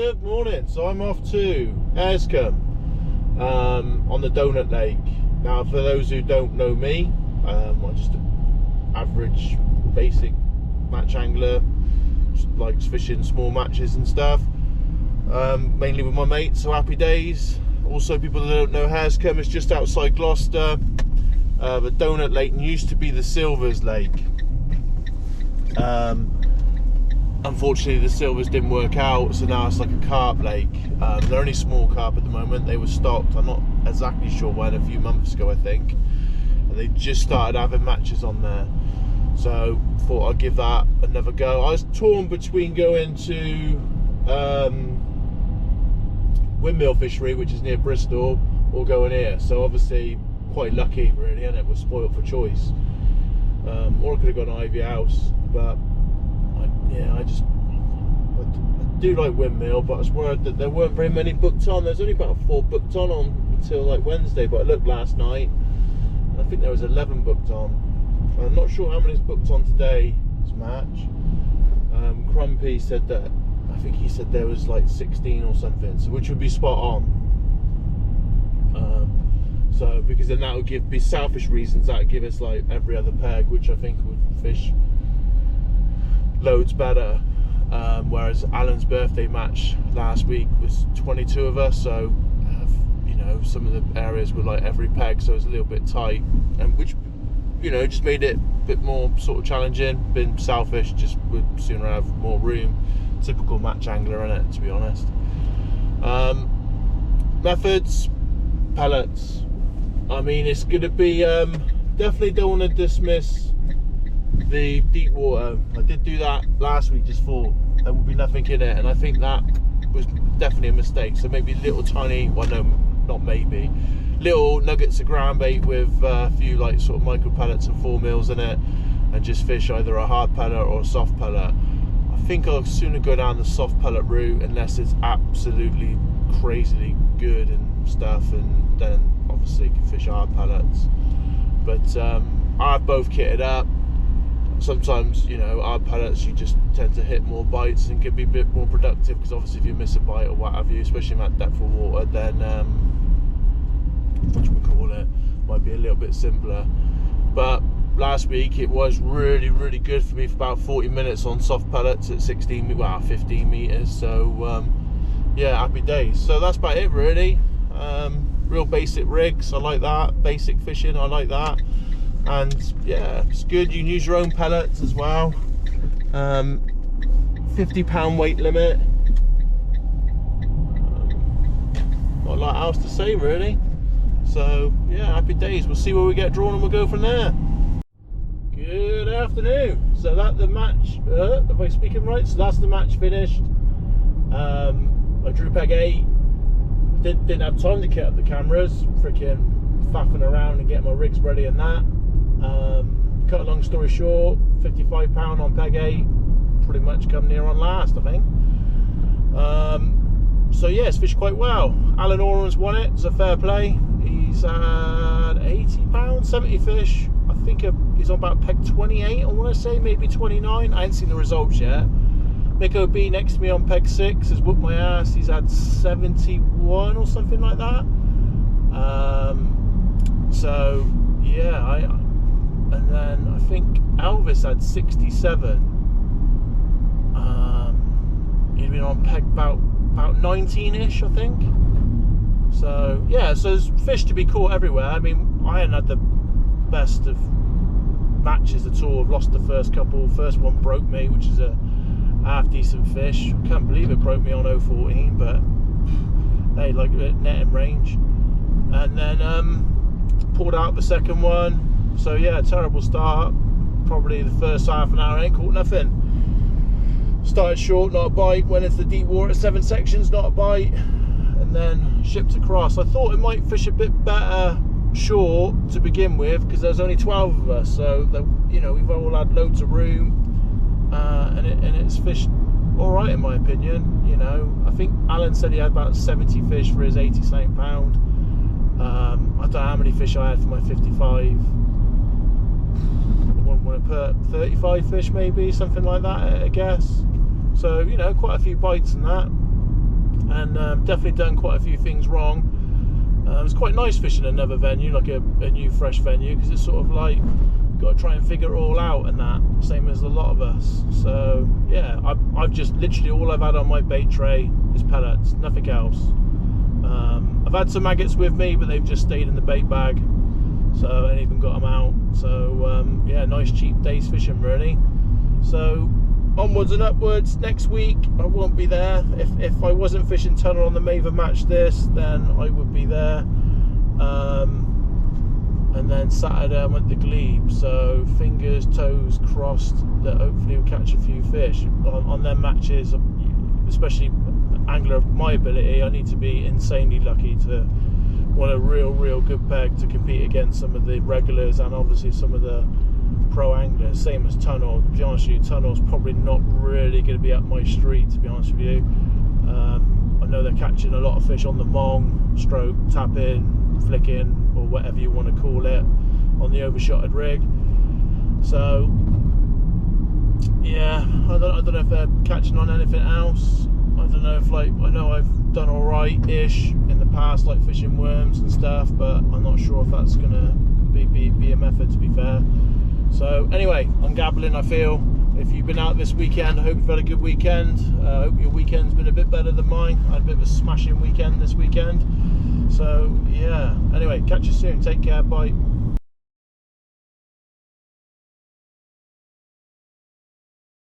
Good morning. So I'm off to Harescombe on the Doughnut Lake. Now, for those who don't know me, I'm just an average, basic match angler, just likes fishing small matches and stuff. Mainly with my mates, so happy days. Also, people that don't know, Harescombe is just outside Gloucester. The Doughnut Lake used to be the Silvers Lake. Unfortunately, the silvers didn't work out, so now it's like a carp lake. They're only small carp at the moment. They were stocked, I'm not exactly sure when, a few months ago I think, and they just started having matches on there, so thought I'd give that another go. I was torn between going to Windmill Fishery, which is near Bristol, or going here. So obviously quite lucky really, and it was spoiled for choice. Or I could have gone Ivy House, but I do like Windmill, but I was worried that there weren't very many booked on. There's only about 4 booked on until like Wednesday, but I looked last night and I think there was 11 booked on. I'm not sure how many's booked on today's match. Crumpy said that, I think he said there was like 16 or something, so which would be spot on. So because then that would be selfish reasons, that would give us like every other peg, which I think would fish loads better. Whereas Alan's birthday match last week was 22 of us, so you know, some of the areas were like every peg, so it was a little bit tight, and which, you know, just made it a bit more sort of challenging. Been selfish, just would sooner have more room. Typical match angler in it, to be honest. Methods, pellets. I mean, it's going to be definitely don't want to dismiss the deep water. I did do that last week, just thought there would be nothing in it, and I think that was definitely a mistake. So maybe little tiny, well no, not maybe, little nuggets of ground bait with a few like sort of micro pellets and 4 mils in it, and just fish either a hard pellet or a soft pellet. I think I'll sooner go down the soft pellet route unless it's absolutely crazily good and stuff, and then obviously you can fish hard pellets. But I've both kitted up. Sometimes, you know, hard pellets you just tend to hit more bites and can be a bit more productive, because obviously if you miss a bite or what have you, especially in that depth of water, then whatchamacallit, might be a little bit simpler. But last week it was really good for me for about 40 minutes on soft pellets at 15 meters, so yeah, happy days. So that's about it really. Real basic rigs, I like that. Basic fishing, I like that. And yeah, it's good. You can use your own pellets as well. 50-pound weight limit. Not a lot else to say really. So yeah, happy days. We'll see where we get drawn and we'll go from there. Good afternoon. So that the match, if I'm speaking right, so that's the match finished. I drew peg 8. Didn't have time to kit up the cameras, freaking faffing around and getting my rigs ready and that. Cut a long story short, 55 pound on peg 8, pretty much come near on last, I think. So yeah, it's fished quite well. Alan Oran's won it, it's a fair play. He's had 80 pounds, 70 fish. I think he's on about peg 28, I want to say, maybe 29. I ain't seen the results yet. Mick OB next to me on peg 6 has whooped my ass. He's had 71 or something like that. So yeah, and then I think Elvis had 67. He'd been on peg about 19-ish, I think. So yeah, so there's fish to be caught everywhere. I mean, I hadn't had the best of matches at all. I've lost the first couple. First one broke me, which is a half decent fish. I can't believe it broke me on 014, but hey, like net in range. And then pulled out the second one. So yeah, terrible start. Probably the first half an hour ain't caught nothing. Started short, not a bite. Went into the deep water, 7 sections, not a bite. And then shipped across. I thought it might fish a bit better short to begin with, because there's only 12 of us. So you know, we've all had loads of room. And it's fished all right in my opinion. You know, I think Alan said he had about 70 fish for his 80-something pound. I don't know how many fish I had for my 55. I want to put 35 fish maybe, something like that, I guess. So, you know, quite a few bites and that. and definitely done quite a few things wrong. It's quite nice fishing another venue, like a new fresh venue, because it's sort of like got to try and figure it all out, and that same as a lot of us. So yeah, I've just literally all I've had on my bait tray is pellets, nothing else. I've had some maggots with me, but they've just stayed in the bait bag, so I ain't even got them out. So yeah, nice cheap day's fishing really. So onwards and upwards. Next week I won't be there. If I wasn't fishing tunnel on the Maver match this, then I would be there. And then Saturday I'm at the Glebe, so fingers toes crossed that hopefully we'll catch a few fish on them matches. Especially angler of my ability, I need to be insanely lucky to want a real good peg to compete against some of the regulars and obviously some of the pro anglers. Same as tunnel. To be honest with you, tunnel's probably not really going to be up my street, to be honest with you. I know they're catching a lot of fish on the mong, stroke, tapping, flicking, or whatever you want to call it, on the overshotted rig. So yeah, I don't know if they're catching on anything else. I don't know if, like, I know I've done alright-ish in the past, like fishing worms and stuff, but I'm not sure if that's gonna be a method, to be fair. So anyway, I'm gabbling, I feel. If you've been out this weekend, I hope you've had a good weekend. I hope your weekend's been a bit better than mine. I had a bit of a smashing weekend this weekend. So yeah, anyway, catch you soon. Take care, bye.